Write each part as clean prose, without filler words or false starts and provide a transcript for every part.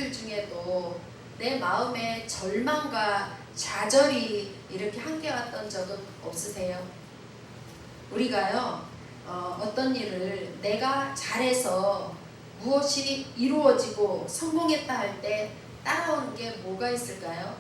일들 중에도 내 마음에 절망과 좌절이 이렇게 함께 왔던 적은 없으세요? 우리가요, 어떤 일을 내가 잘해서 무엇이 이루어지고 성공했다 할 때 따라오는 게 뭐가 있을까요?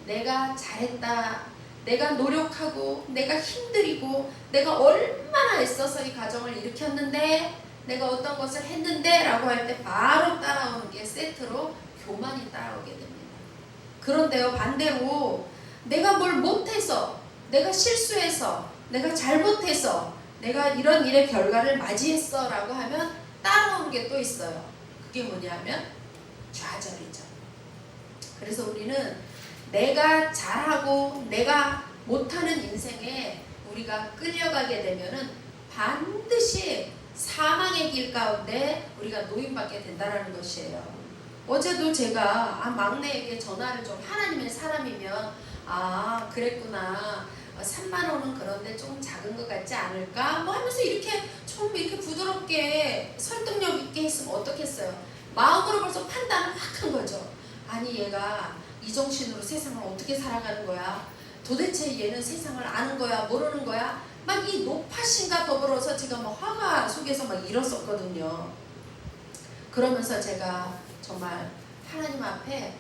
내가 잘했다, 내가 노력하고 내가 힘들이고 내가 얼마나 애써서 이 가정을 일으켰는데, 내가 어떤 것을 했는데 라고 할 때 바로 따라오는 게 세트로 교만이 따라오게 됩니다. 그런데요, 반대로 내가 뭘 못해서, 내가 실수해서, 내가 잘못해서 내가 이런 일의 결과를 맞이했어 라고 하면 따라오는 게 또 있어요. 그게 뭐냐면 좌절이죠. 그래서 우리는 내가 잘하고 내가 못하는 인생에 우리가 끌려가게 되면은 반드시 사망의 길 가운데 우리가 노임받게 된다는 것이에요. 어제도 제가 막내에게 전화를 좀, 하나님의 사람이면 그랬구나, 3만 원은 그런데 좀 작은 것 같지 않을까? 뭐 하면서 이렇게 좀 이렇게 부드럽게 설득력 있게 했으면 어떻겠어요? 마음으로 벌써 판단을 확 한 거죠. 아니, 얘가 이 정신으로 세상을 어떻게 살아가는 거야? 도대체 얘는 세상을 아는 거야? 모르는 거야? 막 이 높아심과 더불어서 제가 막 화가 속에서 막 일었었거든요. 그러면서 제가 정말 하나님 앞에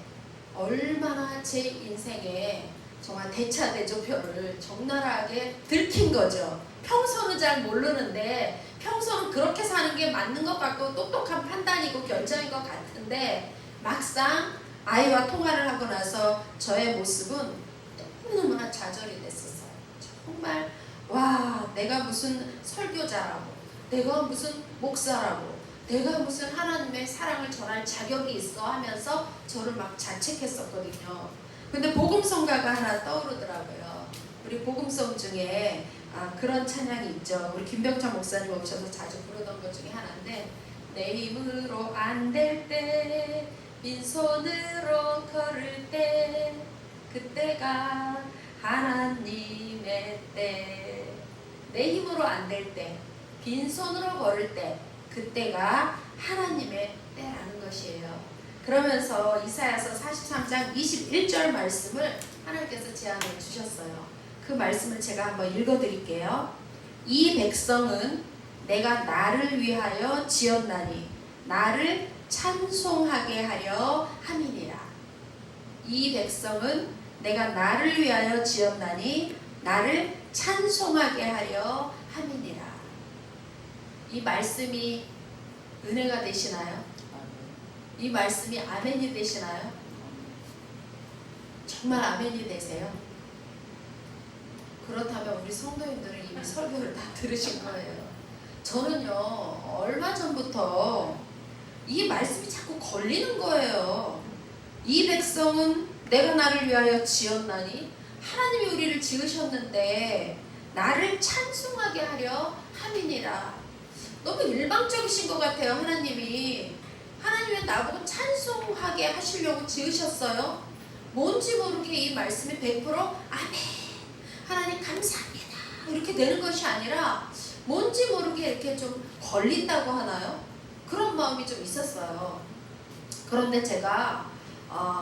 얼마나 제 인생에 정말 대차대조표를 적나라하게 들킨 거죠. 평소는 잘 모르는데, 평소는 그렇게 사는 게 맞는 것 같고 똑똑한 판단이고 결정인 것 같은데, 막상 아이와 통화를 하고 나서 저의 모습은 너무나 좌절이 됐었어요. 정말 와, 내가 무슨 설교자라고, 내가 무슨 목사라고, 내가 무슨 하나님의 사랑을 전할 자격이 있어 하면서 저를 막 자책했었거든요. 근데 복음성가가 하나 떠오르더라고요. 우리 복음성 중에 그런 찬양이 있죠. 우리 김병찬 목사님 오셔서 자주 부르던 것 중에 하나인데, 내 힘으로 안 될 때, 빈손으로 걸을 때, 그때가 하나님의 때. 내 힘으로 안 될 때, 빈손으로 걸을 때, 그때가 하나님의 때라는 것이에요. 그러면서 이사야서 43장 21절 말씀을 하나님께서 제안해 주셨어요. 그 말씀을 제가 한번 읽어드릴게요. 이 백성은 내가 나를 위하여 지었나니 나를 찬송하게 하려 함이니라. 이 백성은 내가 나를 위하여 지었나니 나를 찬송하게 하려 함이니라. 이 말씀이 은혜가 되시나요? 이 말씀이 아멘이 되시나요? 정말 아멘이 되세요? 그렇다면 우리 성도님들은 이미 설교를 다 들으신 거예요. 저는요, 얼마 전부터 이 말씀이 자꾸 걸리는 거예요. 이 백성은 내가 나를 위하여 지었나니, 하나님이 우리를 지으셨는데 나를 찬송하게 하려 함이니라. 너무 일방적이신 것 같아요. 하나님이 나보고 찬송하게 하시려고 지으셨어요. 뭔지 모르게 이 말씀이 100% 아멘, 하나님 감사합니다 이렇게 되는 것이 아니라 뭔지 모르게 이렇게 좀 걸린다고 하나요? 그런 마음이 좀 있었어요. 그런데 제가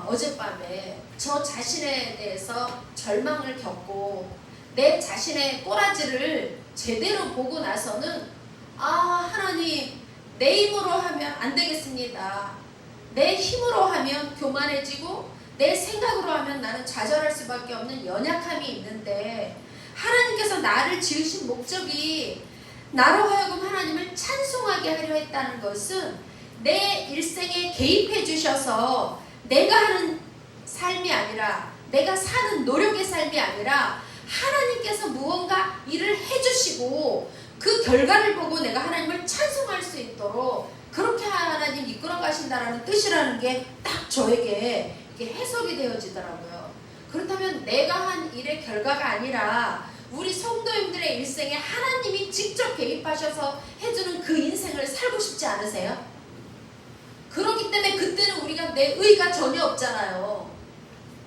어젯밤에 저 자신에 대해서 절망을 겪고 내 자신의 꼬라지를 제대로 보고 나서는 하나님, 내 힘으로 하면 안 되겠습니다. 내 힘으로 하면 교만해지고 내 생각으로 하면 나는 좌절할 수밖에 없는 연약함이 있는데, 하나님께서 나를 지으신 목적이 나로 하여금 하나님을 찬송하게 하려 했다는 것은 내 일생에 개입해 주셔서 내가 하는 삶이 아니라, 내가 사는 노력의 삶이 아니라 하나님께서 무언가 일을 해주시고 그 결과를 보고 내가 하나님을 찬송할 수 있도록 그렇게 하나님 이끌어 가신다라는 뜻이라는 게 딱 저에게 이게 해석이 되어지더라고요. 그렇다면 내가 한 일의 결과가 아니라 우리 성도님들의 일생에 하나님이 직접 개입하셔서 해주는 그 인생을 살고 싶지 않으세요? 그렇기 때문에 그때는 우리가 내 의가 전혀 없잖아요.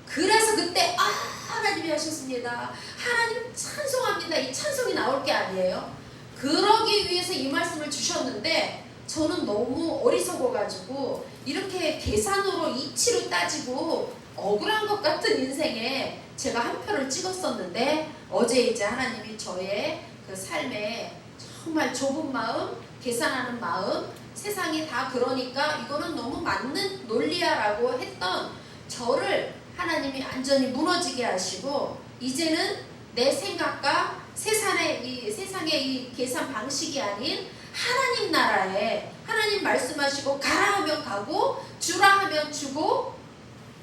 그래서 그때 하나님이 하셨습니다, 하나님 찬송합니다, 이 찬송이 나올 게 아니에요. 그러기 위해서 이 말씀을 주셨는데, 저는 너무 어리석어가지고 이렇게 계산으로 이치로 따지고 억울한 것 같은 인생에 제가 한 표를 찍었었는데, 어제 이제 하나님이 저의 그 삶에 정말 좁은 마음, 계산하는 마음, 세상이 다 그러니까 이거는 너무 맞는 논리야라고 했던 저를 하나님이 완전히 무너지게 하시고, 이제는 내 생각과 세상의 이 계산 방식이 아닌 하나님 나라에, 하나님 말씀하시고 가라 하면 가고 주라 하면 주고,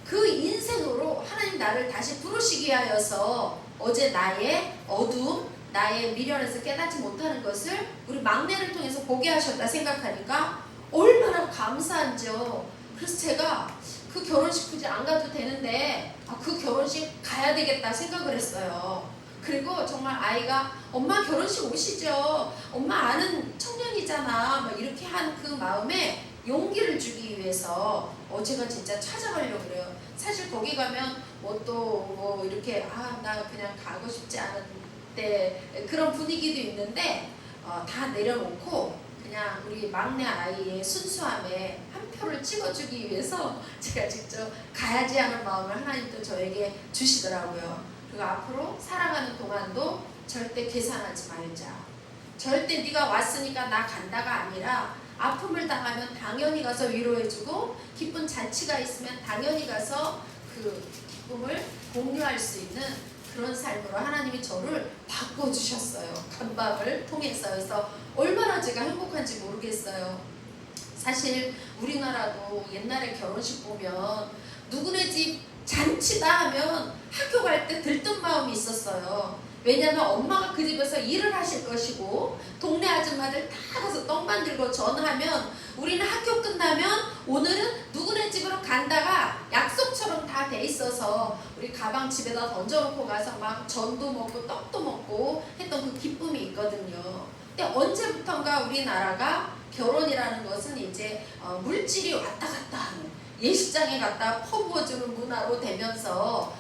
그 인생으로 하나님 나를 다시 부르시기 하여서 어제 나의 어두움, 나의 미련에서 깨닫지 못하는 것을 우리 막내를 통해서 보게 하셨다 생각하니까 얼마나 감사한지요. 그래서 제가 그 결혼식 굳이 안 가도 되는데 그 결혼식 가야 되겠다 생각을 했어요. 그리고 정말 아이가 엄마 결혼식 오시죠, 엄마 아는 청년이잖아, 막 이렇게 한 그 마음에 용기를 주기 위해서 제가 진짜 찾아가려고 그래요. 사실 거기 가면 뭐 또 뭐 이렇게 나 그냥 가고 싶지 않은데 그런 분위기도 있는데 다 내려놓고 그냥 우리 막내 아이의 순수함에 한 표를 찍어주기 위해서 제가 직접 가야지 하는 마음을 하나님도 저에게 주시더라고요. 그리고 앞으로 살아가는 동안도 절대 계산하지 말자. 절대 네가 왔으니까 나 간다가 아니라, 아픔을 당하면 당연히 가서 위로해주고, 기쁜 잔치가 있으면 당연히 가서 그 기쁨을 공유할 수 있는 그런 삶으로 하나님이 저를 바꿔주셨어요. 간밤을 통해서. 그래서 얼마나 제가 행복한지 모르겠어요. 사실 우리나라도 옛날에 결혼식 보면 누구네 집 잔치다 하면 학교 갈 때 들뜬 마음이 있었어요. 왜냐하면 엄마가 그 집에서 일을 하실 것이고 동네 아줌마들 다 가서 떡 만들고 전하면 우리는 학교 끝나면 오늘은 누구네 집으로 간다가 약속처럼 다 돼 있어서 우리 가방 집에다 던져놓고 가서 막 전도 먹고 떡도 먹고 했던 그 기쁨이 있거든요. 근데 언제부턴가 우리나라가 결혼이라는 것은 이제 물질이 왔다 갔다 하는, 예식장에 갔다 퍼부어주는 문화로 되면서,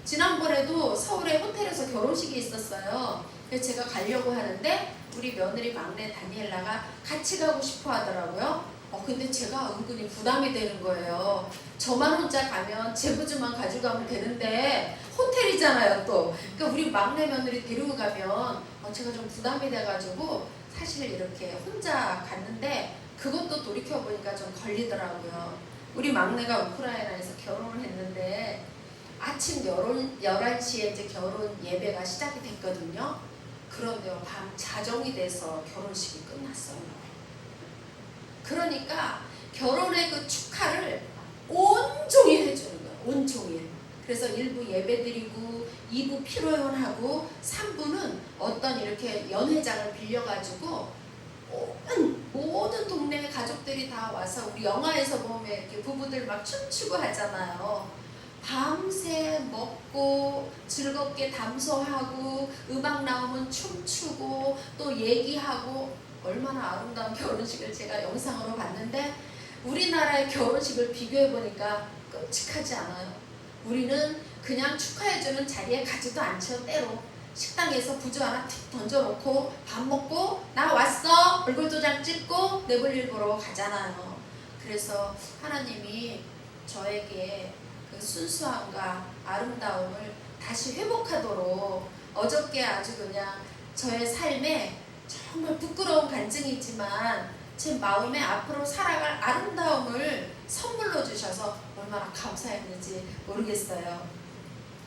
지난번에도 서울의 호텔에서 결혼식이 있었어요. 그래서 제가 가려고 하는데 우리 며느리 막내 다니엘라가 같이 가고 싶어 하더라고요. 근데 제가 은근히 부담이 되는 거예요. 저만 혼자 가면 제부주만 가져가면 되는데 호텔이잖아요 또. 그러니까 우리 막내 며느리 데리고 가면 제가 좀 부담이 돼가지고 사실 이렇게 혼자 갔는데, 그것도 돌이켜보니까 좀 걸리더라고요. 우리 막내가 우크라이나에서 결혼을 했는데 아침 11시에 이제 결혼 예배가 시작이 됐거든요. 그런데요, 밤 자정이 돼서 결혼식이 끝났어요. 그러니까 결혼의 그 축하를 온종일 해주는 거예요. 온종일. 그래서 1부 예배드리고 2부 피로연하고 3부는 어떤 이렇게 연회장을 빌려가지고 모든 동네 가족들이 다 와서, 우리 영화에서 보면 이렇게 부부들 막 춤추고 하잖아요. 밤새 먹고 즐겁게 담소하고 음악 나오면 춤추고 또 얘기하고, 얼마나 아름다운 결혼식을 제가 영상으로 봤는데 우리나라의 결혼식을 비교해보니까 끔찍하지 않아요. 우리는 그냥 축하해주는 자리에 가지도 않죠. 때로 식당에서 부주 하나 틱 던져놓고 밥 먹고 나 왔어 얼굴 도장 찍고 내 볼일 보러 가잖아요. 그래서 하나님이 저에게 그 순수함과 아름다움을 다시 회복하도록, 어저께 아주 그냥 저의 삶에 정말 부끄러운 간증이지만 제 마음에 앞으로 살아갈 아름다움을 선물로 주셔서 얼마나 감사했는지 모르겠어요.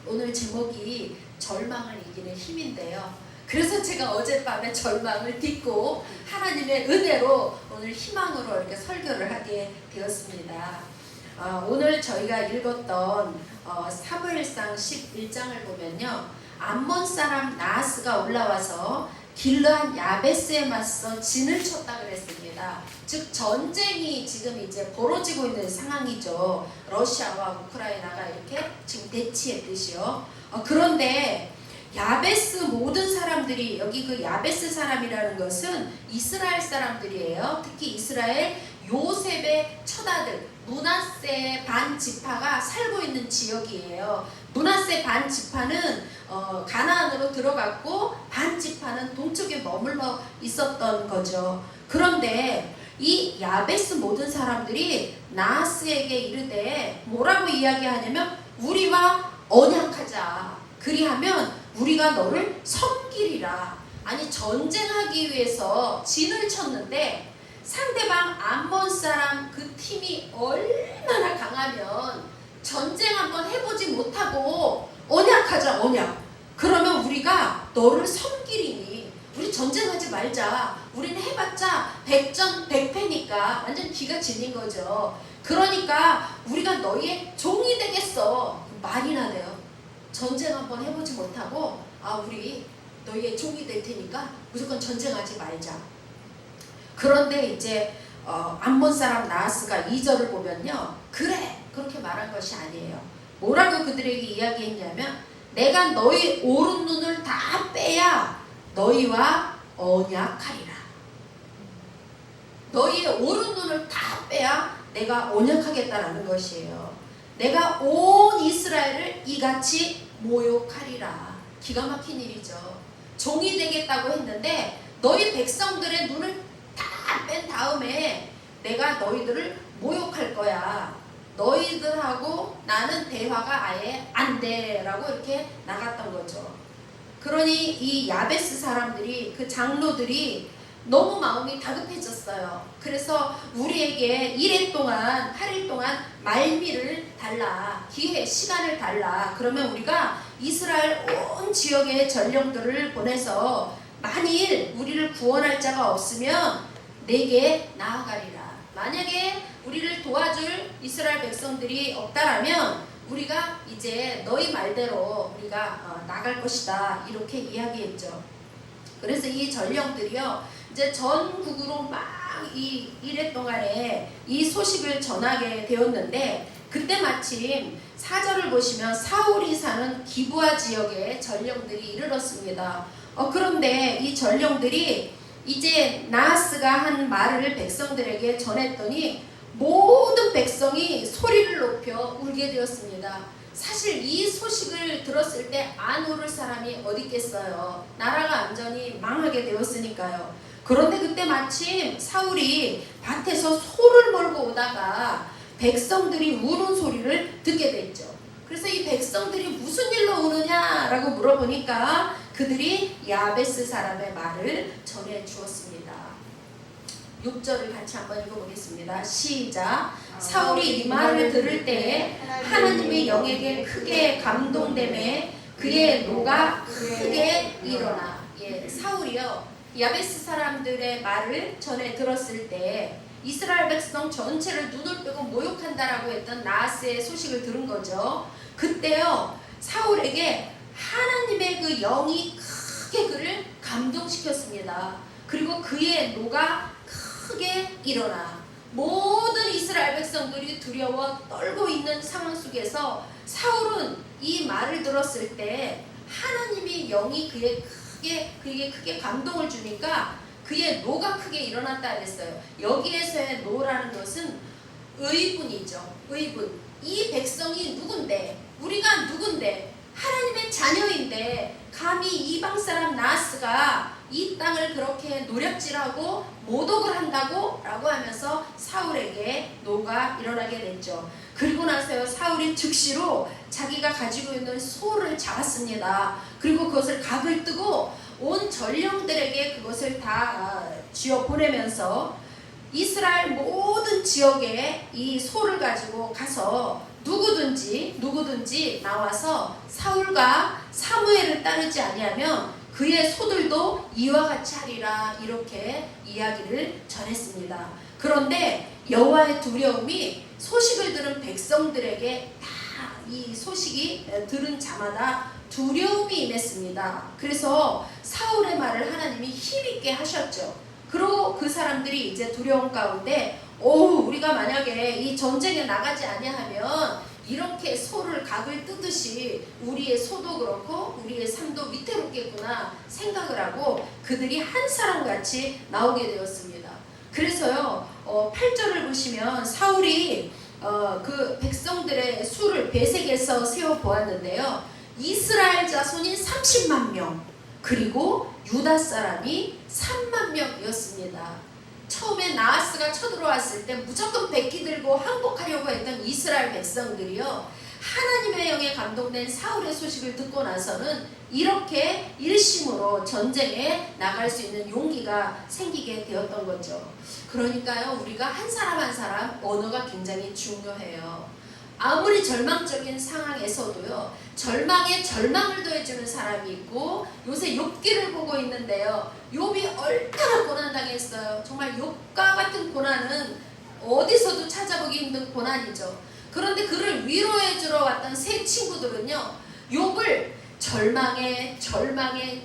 오늘 제목이 절망을 이기는 힘인데요. 그래서 제가 어젯밤에 절망을 딛고 하나님의 은혜로 오늘 희망으로 이렇게 설교를 하게 되었습니다. 오늘 저희가 읽었던 사무엘상 11장을 보면요, 암몬 사람 나하스가 올라와서 길르한 야베스에 맞서 진을 쳤다 그랬습니다. 즉 전쟁이 지금 이제 벌어지고 있는 상황이죠. 러시아와 우크라이나가 이렇게 지금 대치했듯이요. 그런데 야베스 모든 사람들이, 여기 그 야베스 사람이라는 것은 이스라엘 사람들이에요. 특히 이스라엘 요셉의 처다들 므낫세 반 지파가 살고 있는 지역이에요. 므낫세 반 지파는 가나안으로 들어갔고 반 지파는 동쪽에 머물러 있었던 거죠. 그런데 이 야베스 모든 사람들이 나하스에게 이르되 뭐라고 이야기하냐면 우리와 언약하자. 그리하면 우리가 너를 섬기리라. 아니 전쟁하기 위해서 진을 쳤는데 상대방 암몬 사람 그 팀이 얼마나 강하면 전쟁 한번 해보지 못하고 언약하자 언약. 그러면 우리가 너를 섬기리니 우리 전쟁하지 말자. 우리는 해봤자 100전 100패니까 완전 기가 질린 거죠. 그러니까 우리가 너희의 종이 되겠어. 말이 나네요. 전쟁 한번 해보지 못하고 우리 너희의 종이 될 테니까 무조건 전쟁하지 말자. 그런데 이제 암몬 사람 나하스가 2절을 보면요. 그래 그렇게 말한 것이 아니에요. 뭐라고 그들에게 이야기했냐면 내가 너희 오른 눈을 다 빼야 너희와 언약하리라. 너희의 오른 눈을 다 빼야 내가 언약하겠다라는 것이에요. 내가 온 이스라엘을 이같이 모욕하리라. 기가 막힌 일이죠. 종이 되겠다고 했는데 너희 백성들의 눈을 다 뺀 다음에 내가 너희들을 모욕할 거야. 너희들하고 나는 대화가 아예 안 돼 라고 이렇게 나갔던 거죠. 그러니 이 야베스 사람들이 그 장로들이 너무 마음이 다급해졌어요. 그래서 우리에게 1일 동안 8일 동안 말미를 달라. 기회 시간을 달라. 그러면 우리가 이스라엘 온 지역의 전령들을 보내서 만일 우리를 구원할 자가 없으면 내게 나아가리라. 만약에 우리를 도와줄 이스라엘 백성들이 없다라면 우리가 이제 너희 말대로 우리가 나갈 것이다. 이렇게 이야기했죠. 그래서 이 전령들이요. 이제 전국으로 막 이 1회 동안에 이 소식을 전하게 되었는데 그때 마침 4절을 보시면 사울이 사는 기브아 지역에 전령들이 이르렀습니다. 그런데 이 전령들이 이제 나하스가 한 말을 백성들에게 전했더니 모든 백성이 소리를 높여 울게 되었습니다. 사실 이 소식을 들었을 때 안 울을 사람이 어디 있겠어요. 나라가 완전히 망하게 되었으니까요. 그런데 그때 마침 사울이 밭에서 소를 몰고 오다가 백성들이 우는 소리를 듣게 됐죠. 그래서 이 백성들이 무슨 일로 우느냐라고 물어보니까 그들이 야베스 사람의 말을 전해 주었습니다. 6절을 같이 한번 읽어보겠습니다. 시작. 사울이 이 말을 들을 때에 하나님의 영에게 크게 감동됨에 그의 노가 크게 일어나. 사울이요. 야베스 사람들의 말을 전해 들었을 때 이스라엘 백성 전체를 눈을 빼고 모욕한다라고 했던 나하스의 소식을 들은 거죠. 그때요. 사울에게 하나님의 그 영이 크게 그를 감동시켰습니다. 그리고 그의 노가 크게 일어나 모든 이스라엘 백성들이 두려워 떨고 있는 상황 속에서 사울은 이 말을 들었을 때 하나님의 영이 그에게 크게 감동을 주니까 그의 노가 크게 일어났다 그랬어요. 여기에서의 노라는 것은 의분이죠. 의분. 이 백성이 누군데? 우리가 누군데? 하나님의 자녀인데 감히 이방 사람 나하스가 이 땅을 그렇게 노략질하고 모독을 한다고? 라고 하면서 사울에게 노가 일어나게 됐죠. 그리고 나서요 사울이 즉시로 자기가 가지고 있는 소를 잡았습니다. 그리고 그것을 각을 뜨고 온 전령들에게 그것을 다 쥐어 보내면서 이스라엘 모든 지역에 이 소를 가지고 가서 누구든지 나와서 사울과 사무엘을 따르지 아니하면 그의 소들도 이와 같이 하리라. 이렇게 이야기를 전했습니다. 그런데 여호와의 두려움이 소식을 들은 백성들에게 다 이 소식이 들은 자마다 두려움이 임했습니다. 그래서 사울의 말을 하나님이 힘있게 하셨죠. 그리고 그 사람들이 이제 두려움 가운데 우리가 만약에 이 전쟁에 나가지 아니하면 이렇게 소를 각을 뜨듯이 우리의 소도 그렇고 우리의 삶도 위태롭겠구나 생각을 하고 그들이 한 사람같이 나오게 되었습니다. 그래서요 8절을 보시면 사울이 그 백성들의 수를 배색해서 세워보았는데요. 이스라엘 자손이 30만 명 그리고 유다 사람이 3만 명이었습니다. 처음에 나하스가 쳐들어왔을 때 무조건 백기 들고 항복하려고 했던 이스라엘 백성들이요, 하나님의 영에 감동된 사울의 소식을 듣고 나서는 이렇게 일심으로 전쟁에 나갈 수 있는 용기가 생기게 되었던 거죠. 그러니까요, 우리가 한 사람 한 사람 언어가 굉장히 중요해요. 아무리 절망적인 상황에서도요, 절망에 절망을 더해주는 사람이 있고, 요새 욥기를 보고 있는데요, 욥이 얼마나 고난당했어요. 정말 욥과 같은 고난은 어디서도 찾아보기 힘든 고난이죠. 그런데 그를 위로해주러 왔던 세 친구들은요, 욥을 절망에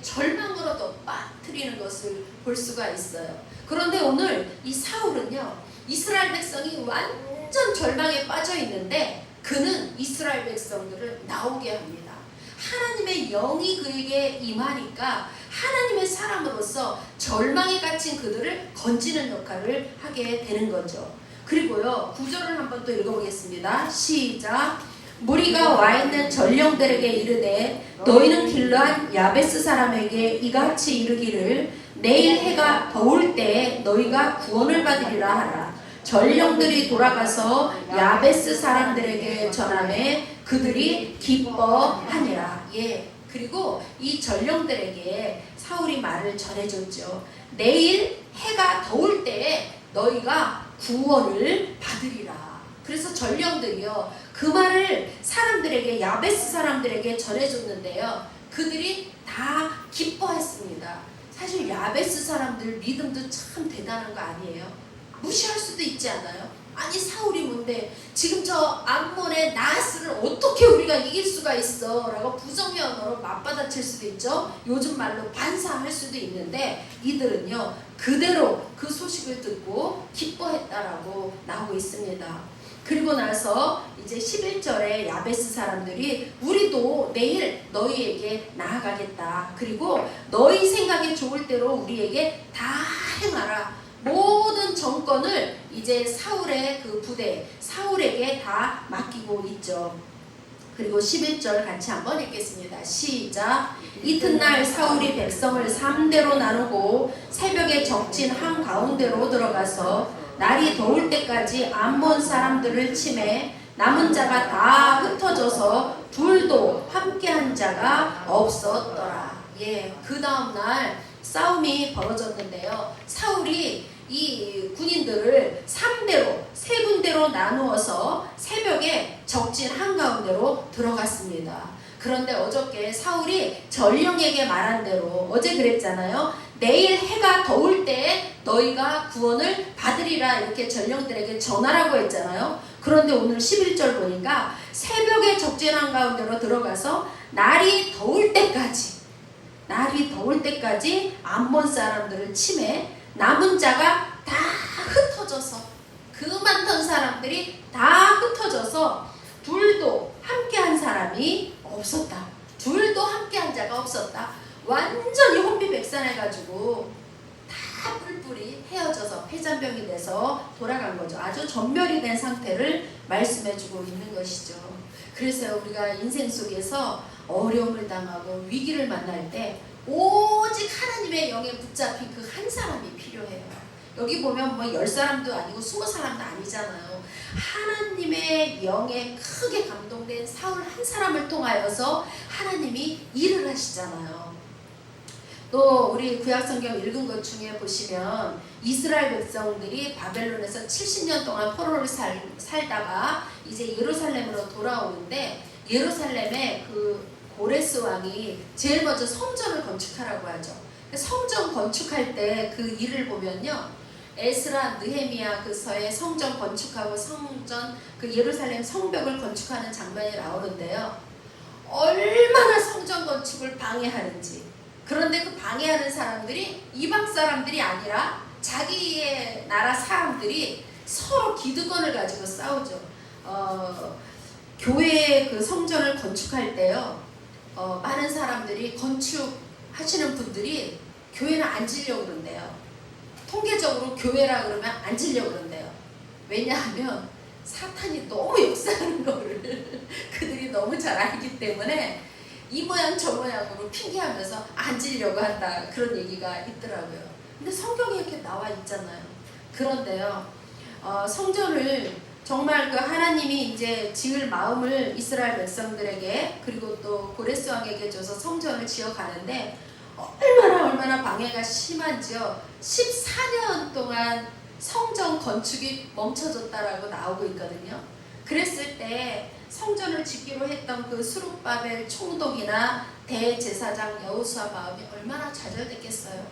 절망으로도 빠뜨리는 것을 볼 수가 있어요. 그런데 오늘 이 사울은요, 이스라엘 백성이 완전 절망에 빠져 있는데 그는 이스라엘 백성들을 나오게 합니다. 하나님의 영이 그에게 임하니까 하나님의 사람으로서 절망에 갇힌 그들을 건지는 역할을 하게 되는 거죠. 그리고요, 구절을 한번 또 읽어보겠습니다. 시작. 무리가 와 있는 전령들에게 이르되 너희는 길르한 야베스 사람에게 이같이 이르기를 내일 해가 더울 때에 너희가 구원을 받으리라 하라. 전령들이 돌아가서 야베스 사람들에게 전하매 그들이 기뻐하니라. 예. 그리고 이 전령들에게 사울이 말을 전해줬죠. 내일 해가 더울 때에 너희가 구원을 받으리라. 그래서 전령들이요, 그 말을 사람들에게, 야베스 사람들에게 전해줬는데요, 그들이 다 기뻐했습니다. 사실 야베스 사람들 믿음도 참 대단한 거 아니에요? 무시할 수도 있지 않아요? 아니, 사울이 뭔데 지금 저 암몬의 나하스를 어떻게 우리가 이길 수가 있어? 라고 부정의 언어로 맞받아칠 수도 있죠. 요즘 말로 반사할 수도 있는데 이들은요, 그대로 그 소식을 듣고 기뻐했다라고 나오고 있습니다. 그리고 나서 이제 11절에 야베스 사람들이 우리도 내일 너희에게 나아가겠다. 그리고 너희 생각에 좋을 대로 우리에게 다 행하라. 모든 정권을 이제 사울의 그 부대, 사울에게 다 맡기고 있죠. 그리고 11절 같이 한번 읽겠습니다. 시작. 이튿날 사울이 백성을 3대로 나누고 새벽에 적진 한가운데로 들어가서 날이 더울 때까지 암몬 사람들을 치매 남은 자가 다 흩어져서 둘도 함께한 자가 없었더라. 예, 그 다음날 싸움이 벌어졌는데요, 사울이 이 군인들을 3대로, 세 군데로 나누어서 새벽에 적진 한가운데로 들어갔습니다. 그런데 어저께 사울이 전령에게 말한 대로, 어제 그랬잖아요. 내일 해가 더울 때에 너희가 구원을 받으리라, 이렇게 전령들에게 전하라고 했잖아요. 그런데 오늘 11절 보니까 새벽에 적진 한가운데로 들어가서 날이 더울 때까지 암몬 사람들을 치매 남은 자가 다 흩어져서, 그 많던 사람들이 다 흩어져서 둘도 함께한 사람이 없었다. 둘도 함께한 자가 없었다. 완전히 혼비백산해가지고 다 뿔뿔이 헤어져서 폐잔병이 돼서 돌아간 거죠. 아주 전멸이 된 상태를 말씀해주고 있는 것이죠. 그래서 우리가 인생 속에서 어려움을 당하고 위기를 만날 때 오직 하나님의 영에 붙잡힌 그 한 사람이 필요해요. 여기 보면 뭐 10사람도 아니고 20사람도 아니잖아요. 하나님의 영에 크게 감동된 사울 한 사람을 통하여서 하나님이 일을 하시잖아요. 또 우리 구약성경 읽은 것 중에 보시면 이스라엘 백성들이 바벨론에서 70년 동안 포로를 살다가 이제 예루살렘으로 돌아오는데, 예루살렘에 그 고레스 왕이 제일 먼저 성전을 건축하라고 하죠. 성전 건축할 때 그 일을 보면요, 에스라, 느헤미야 그 서에 성전 건축하고 성전 그 예루살렘 성벽을 건축하는 장면이 나오는데요, 얼마나 성전 건축을 방해하는지. 그런데 그 방해하는 사람들이 이방 사람들이 아니라 자기의 나라 사람들이 서로 기득권을 가지고 싸우죠. 교회 그 성전을 건축할 때요, 많은 사람들이 건축하시는 분들이 교회는 안 지려고 그런대요. 통계적으로 교회라 그러면 안 지려고 그런대요. 왜냐하면 사탄이 너무 역사하는 거를 그들이 너무 잘 알기 때문에 이 모양 저 모양으로 핑계하면서 앉으려고 한다, 그런 얘기가 있더라고요. 근데 성경에 이렇게 나와 있잖아요. 그런데요, 성전을 정말 그 하나님이 이제 지을 마음을 이스라엘 백성들에게 그리고 또 고레스 왕에게 줘서 성전을 지어가는데 얼마나 방해가 심한지요. 14년 동안 성전 건축이 멈춰졌다라고 나오고 있거든요. 그랬을 때 성전을 짓기로 했던 그 스룹바벨 총독이나 대제사장 여호수아 마음이 얼마나 좌절됐겠어요.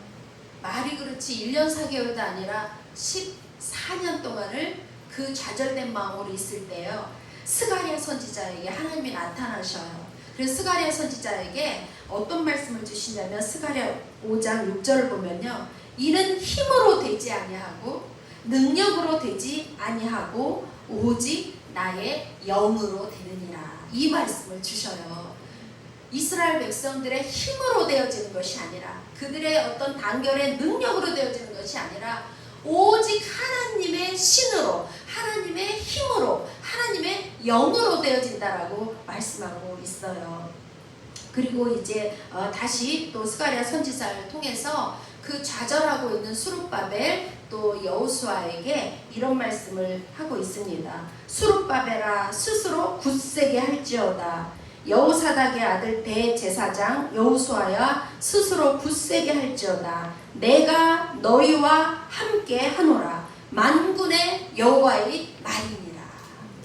말이 그렇지 1년 4개월도 아니라 14년 동안을 그 좌절된 마음으로 있을 때요, 스가랴 선지자에게 하나님이 나타나셔요. 그래서 스가랴 선지자에게 어떤 말씀을 주시냐면 스가랴 5장 6절을 보면요, 이는 힘으로 되지 아니하고 능력으로 되지 아니하고 오직 나의 영으로 되느니라, 이 말씀을 주셔요. 이스라엘 백성들의 힘으로 되어지는 것이 아니라, 그들의 어떤 단결의 능력으로 되어지는 것이 아니라 오직 하나님의 신으로, 하나님의 힘으로, 하나님의 영으로 되어진다라고 말씀하고 있어요. 그리고 이제 다시 또 스가랴 선지자를 통해서 그 좌절하고 있는 스룹바벨 또 여호수아에게 이런 말씀을 하고 있습니다. 스룹바벨아 스스로 굳세게 할지어다. 여호사닥의 아들 대제사장 여호수아야 스스로 굳세게 할지어다. 내가 너희와 함께 하노라. 만군의 여호와의 말이니라.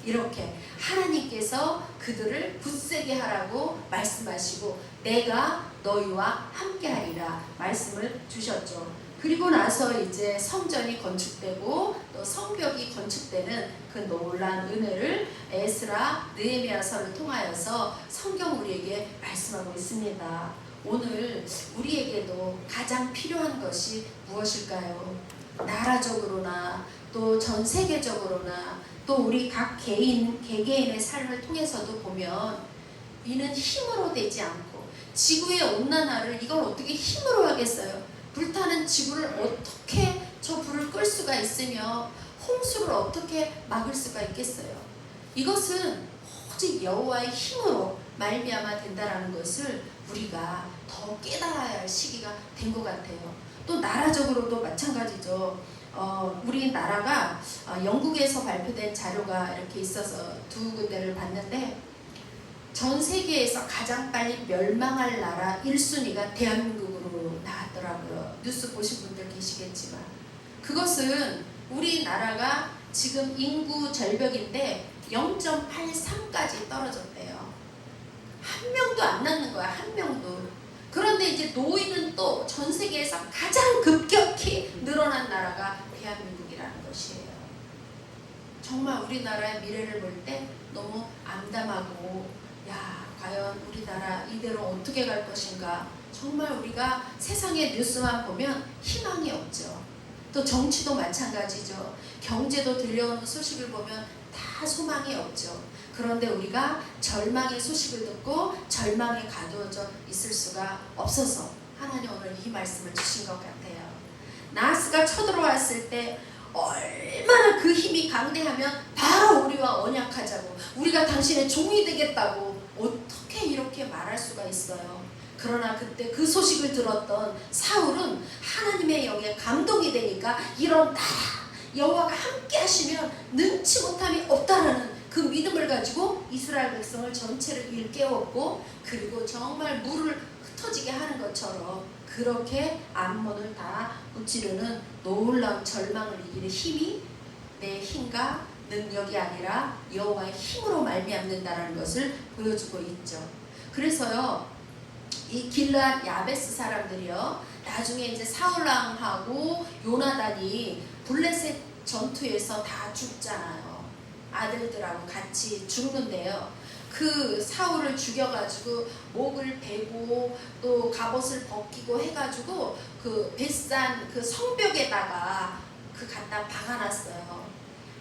이렇게 하나님께서 그들을 굳세게 하라고 말씀하시고 내가 너희와 함께 하리라 말씀을 주셨죠. 그리고 나서 이제 성전이 건축되고 또 성벽이 건축되는 그 놀라운 은혜를 에스라, 느헤미야서를 통하여서 성경 우리에게 말씀하고 있습니다. 오늘 우리에게도 가장 필요한 것이 무엇일까요? 나라적으로나 또 전 세계적으로나 또 우리 각 개개인의 삶을 통해서도 보면 이는 힘으로 되지 않고, 지구의 온난화를 이걸 어떻게 힘으로 하겠어요? 불타는 지구를 어떻게 저 불을 끌 수가 있으며 홍수를 어떻게 막을 수가 있겠어요? 이것은 오직 여호와의 힘으로 말미암아 된다라는 것을 우리가 더 깨달아야 할 시기가 된 것 같아요. 또 나라적으로도 마찬가지죠. 우리나라가 영국에서 발표된 자료가 이렇게 있어서 두 군데를 봤는데, 전 세계에서 가장 빨리 멸망할 나라 1순위가 대한민국으로 나왔더라고요. 뉴스 보신 분들 계시겠지만, 그것은 우리나라가 지금 인구 절벽인데 0.83까지 떨어졌대요. 한 명도 안 낳는 거야, 한 명도. 그런데 이제 노인은 또 전 세계에서 가장 급격히 늘어난 나라가 대한민국이라는 것이에요. 정말 우리나라의 미래를 볼 때 너무 암담하고, 야, 과연 우리나라 이대로 어떻게 갈 것인가. 정말 우리가 세상의 뉴스만 보면 희망이 없죠. 또 정치도 마찬가지죠. 경제도 들려오는 소식을 보면 다 소망이 없죠. 그런데 우리가 절망의 소식을 듣고 절망에 가두어져 있을 수가 없어서 하나님 오늘 이 말씀을 주신 것 같아요. 나하스가 쳐들어왔을 때 얼마나 그 힘이 강대하면 바로 우리와 언약하자고, 우리가 당신의 종이 되겠다고 어떻게 이렇게 말할 수가 있어요. 그러나 그때 그 소식을 들었던 사울은 하나님의 영에 감동이 되니까 이런 나라 여호와가 함께 하시면 능치 못함이 없다라는 그 믿음을 가지고 이스라엘 백성을 전체를 일깨웠고, 그리고 정말 물을 흩어지게 하는 것처럼 그렇게 암몬을 다 무찌르는 놀라운 절망을 이기는 힘이 내 힘과 능력이 아니라 여호와의 힘으로 말미암는다라는 것을 보여주고 있죠. 그래서요, 이 길르앗 야베스 사람들이요, 나중에 이제 사울왕하고 요나단이 블레셋 전투에서 다 죽잖아요. 아들들하고 같이 죽는데요, 그 사울을 죽여가지고 목을 베고 또 갑옷을 벗기고 해가지고 그 벳산 그 성벽에다가 그 갖다 박아놨어요.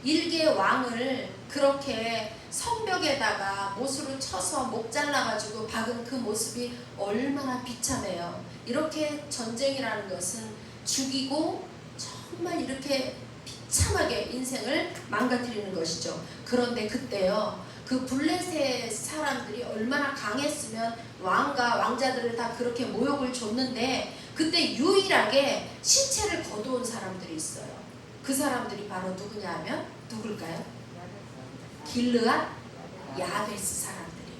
일개 왕을 그렇게 성벽에다가 못으로 쳐서 목 잘라가지고 박은 그 모습이 얼마나 비참해요. 이렇게 전쟁이라는 것은 죽이고 정말 이렇게 비참하게 인생을 망가뜨리는 것이죠. 그런데 그때요, 그 블레셋 사람들이 얼마나 강했으면 왕과 왕자들을 다 그렇게 모욕을 줬는데, 그때 유일하게 신체를 거두은 사람들이 있어요. 그 사람들이 바로 누구냐 하면 누굴까요? 길르앗 야베스 사람들이.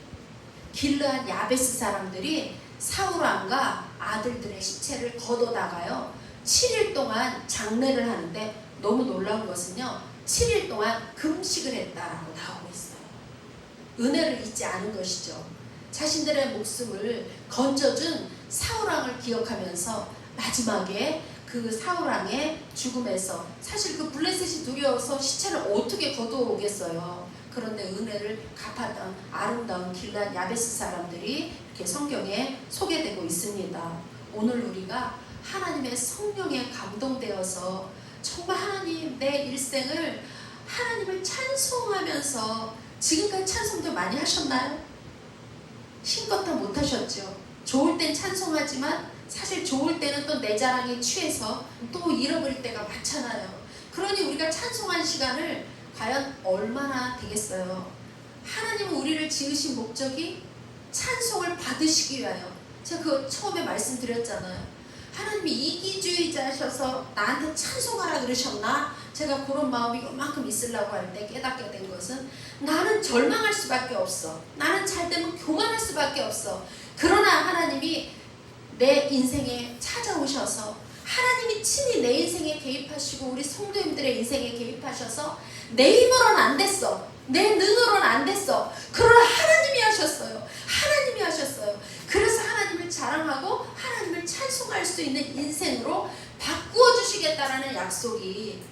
길르앗 야베스 사람들이 사울왕과 아들들의 시체를 걷어다가요 7일 동안 장례를 하는데, 너무 놀라운 것은요 7일 동안 금식을 했다라고 나오고 있어요. 은혜를 잊지 않은 것이죠. 자신들의 목숨을 건져준 사울왕을 기억하면서 마지막에 그 사울왕의 죽음에서, 사실 그 블레셋이 두려워서 시체를 어떻게 걷어오겠어요. 그런데 은혜를 갚았던 아름다운 길르앗 야베스 사람들이 이렇게 성경에 소개되고 있습니다. 오늘 우리가 하나님의 성령에 감동되어서 정말 하나님, 내 일생을 하나님을 찬송하면서, 지금까지 찬송도 많이 하셨나요? 힘껏 다 못하셨죠. 좋을 땐 찬송하지만 사실 좋을 때는 또 내 자랑에 취해서 또 잃어버릴 때가 많잖아요. 그러니 우리가 찬송한 시간을 과연 얼마나 되겠어요. 하나님은 우리를 지으신 목적이 찬송을 받으시기 위하여. 제가 그거 처음에 말씀드렸잖아요. 하나님이 이기주의자셔서 나한테 찬송하라 그러셨나? 제가 그런 마음이 이만큼 있으려고 할 때 깨닫게 된 것은, 나는 절망할 수밖에 없어. 나는 잘되면 교만할 수밖에 없어. 그러나 하나님이 내 인생에 찾아오셔서, 하나님이 친히 내 인생에 개입하시고 우리 성도님들의 인생에 개입하셔서, 내 힘으로는 안 됐어, 내 능으로는 안 됐어, 그러나 하나님이 하셨어요. 하나님이 하셨어요. 그래서 하나님을 자랑하고 하나님을 찬송할 수 있는 인생으로 바꾸어 주시겠다라는 약속이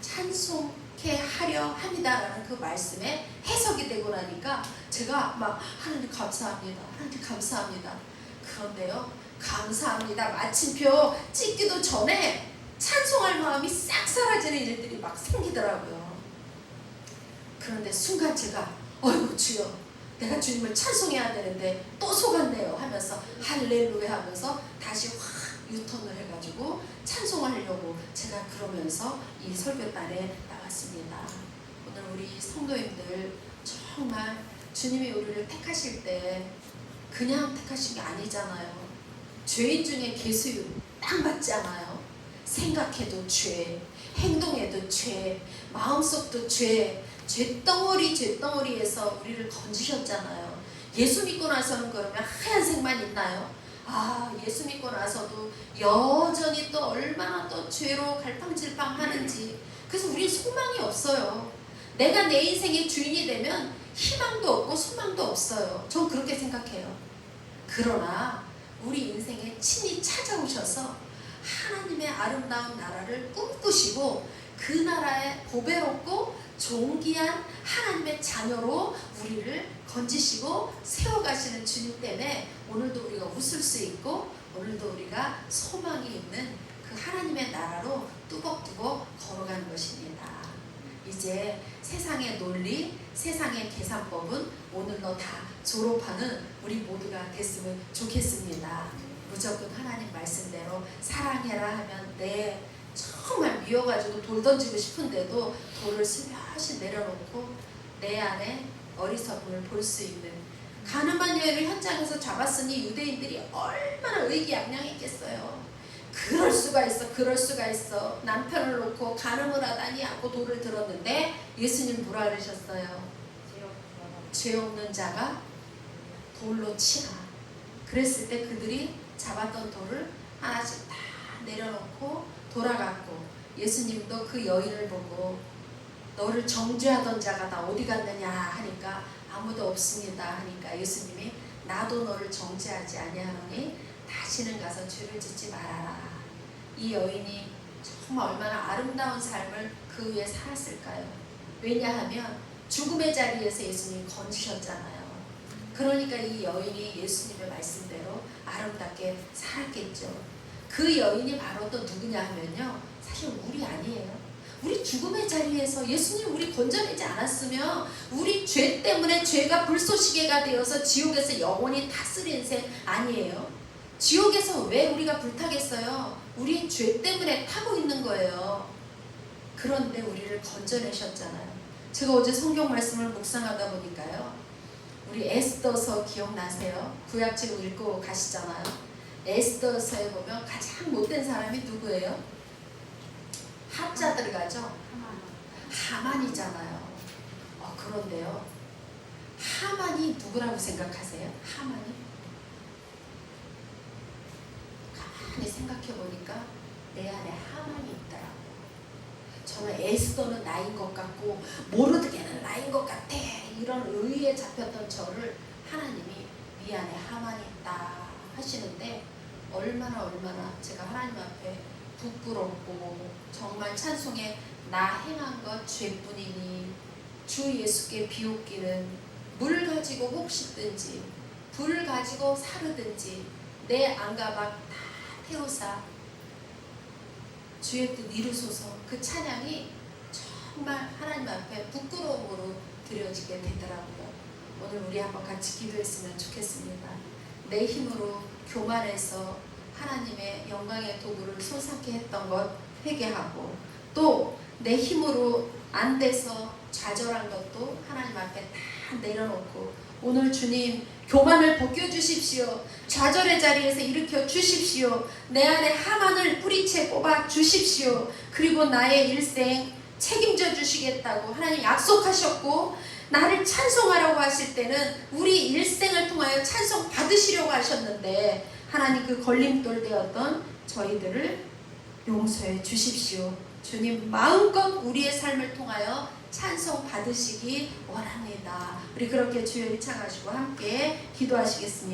찬송케 하려 합니다라는 그 말씀에 해석이 되고 나니까 제가 막 하나님 감사합니다, 하나님 감사합니다. 그런데요, 감사합니다 마침표 찍기도 전에 찬송할 마음이 싹 사라지는 일들이 막 생기더라고요. 그런데 순간 제가 어이구 주여, 내가 주님을 찬송해야 되는데 또 속았네요 하면서 할렐루야 하면서 다시 확 유턴을 해가지고 찬송을 하려고 제가 그러면서 이 설교단에 나왔습니다. 오늘 우리 성도님들 정말 주님이 우리를 택하실 때 그냥 택하신 게 아니잖아요. 죄인 중에 계수율 딱 맞지 않아요? 생각해도 죄, 행동해도 죄, 마음속도 죄, 죄덩어리에서 우리를 건지셨잖아요. 예수 믿고 나서는 그러면 하얀색만 있나요? 예수 믿고 나서도 여전히 또 얼마나 또 죄로 갈팡질팡 하는지. 그래서 우리 소망이 없어요. 내가 내 인생의 주인이 되면 희망도 없고 소망도 없어요. 전 그렇게 생각해요. 그러나 우리 인생에 친히 찾아오셔서 하나님의 아름다운 나라를 꿈꾸시고 그 나라에 보배롭고 존귀한 하나님의 자녀로 우리를 건지시고 세워가시는 주님 때문에 오늘도 우리가 웃을 수 있고, 오늘도 우리가 소망이 있는 그 하나님의 나라로 뚜벅뚜벅 걸어가는 것입니다. 이제 세상의 논리, 세상의 계산법은 오늘로 다 졸업하는 우리 모두가 됐으면 좋겠습니다. 무조건 하나님 말씀대로 사랑해라 하면 정말 미워가지고 돌 던지고 싶은데도 돌을 슬며시 내려놓고 내 안에 어리석음을 볼 수 있는, 가늠한 여인을 현장에서 잡았으니 유대인들이 얼마나 의기양양했겠어요. 그럴 수가 있어. 남편을 놓고 간음을 하다니 하고 돌을 들었는데 예수님 뭐라 그러셨어요? 죄 없는 자가 돌로 치라. 그랬을 때 그들이 잡았던 돌을 하나씩 다 내려놓고 돌아갔고, 예수님도 그 여인을 보고 너를 정죄하던 자가 다 어디 갔느냐 하니까 아무도 없습니다 하니까 예수님이 나도 너를 정죄하지 아니하노니 다시는 가서 죄를 짓지 말아라. 이 여인이 정말 얼마나 아름다운 삶을 그 위에 살았을까요? 왜냐하면 죽음의 자리에서 예수님이 건지셨잖아요. 그러니까 이 여인이 예수님의 말씀대로 아름답게 살았겠죠. 그 여인이 바로 또 누구냐 하면요, 사실 우리 아니에요. 우리 죽음의 자리에서 예수님 우리 건져내지 않았으면 우리 죄 때문에 죄가 불쏘시개가 되어서 지옥에서 영원히 탔을 인생 아니에요. 지옥에서 왜 우리가 불타겠어요? 우리 죄 때문에 타고 있는 거예요. 그런데 우리를 건져내셨잖아요. 제가 어제 성경 말씀을 묵상하다 보니까요, 우리 에스더서 기억나세요? 구약책 읽고 가시잖아요. 에스더서에 보면 가장 못된 사람이 누구예요? 자 들어가죠? 하만이잖아요. 그런데요. 하만이 누구라고 생각하세요? 하만이? 가만히 생각해 보니까 내 안에 하만이 있더라고. 저는 에스더는 나인 것 같고 모르드게는 나인 것 같아. 이런 의의에 잡혔던 저를 하나님이 네 안에 하만이 있다 하시는데 얼마나 제가 하나님 앞에 부끄럽고 정말 찬송에 나 행한 것 죄뿐이니 주 예수께 비웃기는 물 가지고 혹시든지 불 가지고 사르든지 내 안가박 다 태우사 주의 뜻 이루소서. 그 찬양이 정말 하나님 앞에 부끄러움으로 드려지게 되더라고요. 오늘 우리 한번 같이 기도했으면 좋겠습니다. 내 힘으로 교만해서 하나님의 영광의 도구를 손상케 했던 것 회개하고 또 내 힘으로 안 돼서 좌절한 것도 하나님 앞에 다 내려놓고 오늘 주님 교만을 벗겨주십시오. 좌절의 자리에서 일으켜 주십시오. 내 안에 하만을 뿌리채 뽑아 주십시오. 그리고 나의 일생 책임져 주시겠다고 하나님 약속하셨고 나를 찬송하라고 하실 때는 우리 일생을 통하여 찬송 받으시려고 하셨는데 하나님 그 걸림돌 되었던 저희들을 용서해 주십시오. 주님 마음껏 우리의 삶을 통하여 찬송 받으시기 원합니다. 우리 그렇게 주여 일창하시고 함께 기도하시겠습니다.